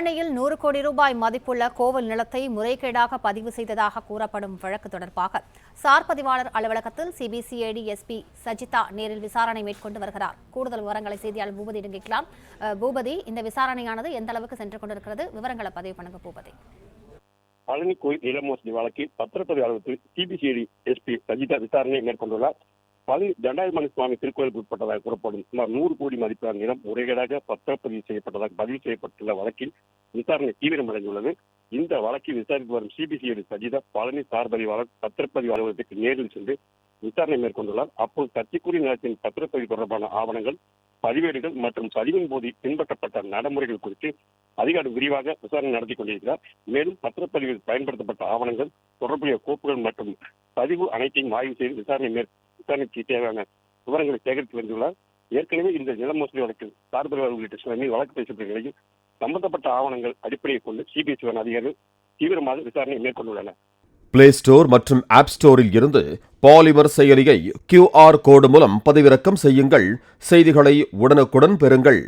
பழனியில் 100 கோடி ரூபாய் மதிப்புள்ள கோவில் நிலத்தை முறைகேடாக பதிவு செய்ததாக கூறப்படும் வழக்கு தொடர்பாக சார் பதிவாளர் அலுவலகத்தில் சிபிசிஐடி எஸ்பி சஜிதா நேரில் விசாரணை மேற்கொண்டு வருகிறார். கூடுதல் விவரங்களை செய்தியாளர் பூபதி கேட்கலாம். பூபதி, இந்த விசாரணையானது எந்த அளவுக்கு சென்று கொண்டிருக்கிறது? விவரங்களை பதிவு பண்ணுங்க பூபதி. பழனி கோயில் நில மோசடி வழக்கில் பத்திரப்பதிவு அலுவலகத்தில் சிபிசிஐடி எஸ்பி சஜிதா விசாரணை மேற்கொண்டுள்ளார். பழனி தண்டாயுதபாணி சுவாமி திருக்கோயிலுக்கு உட்பட்டதாக கூறப்படும் சுமார் 100 கோடி மதிப்பிலான நிலம் முறைகேடாக பத்திரப்பதிவு செய்யப்பட்டதாக பதிவு செய்யப்பட்டுள்ள வழக்கில் விசாரணை தீவிரமடைந்துள்ளது. இந்த வழக்கில் விசாரித்து வரும் சிபிசிஐடி சஜிதா பழனி சார் பதிவாளர் பத்திரப்பதிவு அலுவலகத்துக்கு நேரில் சென்று விசாரணை மேற்கொண்டுள்ளார். அப்போது சர்ச்சைக்குரிய நிலத்தின் பத்திரப்பதிவு தொடர்பான ஆவணங்கள், பதிவேடுகள் மற்றும் பதிவின் போது பின்பற்றப்பட்ட நடைமுறைகள் குறித்து அதிகாரி விரிவாக விசாரணை நடத்தி கொண்டிருக்கிறார். மேலும் பத்திரப்பதிவில் பயன்படுத்தப்பட்ட ஆவணங்கள், தொடர்புடைய கோப்புகள் மற்றும் பதிவு அனைத்தையும் ஆய்வு செய்து விசாரணைக்கு தேவையான விவரங்களை சேகரித்து வந்துள்ளார். ஏற்கனவே இந்த நில மோசடி வழக்கில் சார்பதிவாளர் உள்ளிட்ட சிலர் மீது வழக்கு பேசப்பட்ட நிலையில் சம்பந்தப்பட்ட ஆவணங்கள் அடிப்படையை கொண்டு சிபிஎஸ்இ அதிகாரிகள் தீவிரமாக விசாரணை மேற்கொண்டுள்ளனர். பிளே ஸ்டோர் மற்றும் ஆப் ஸ்டோரில் இருந்து பாலிமர் செயலியை QR கோடு மூலம் பதிவிறக்கம் செய்யுங்கள். செய்திகளை உடனுக்குடன் பெறுங்கள்.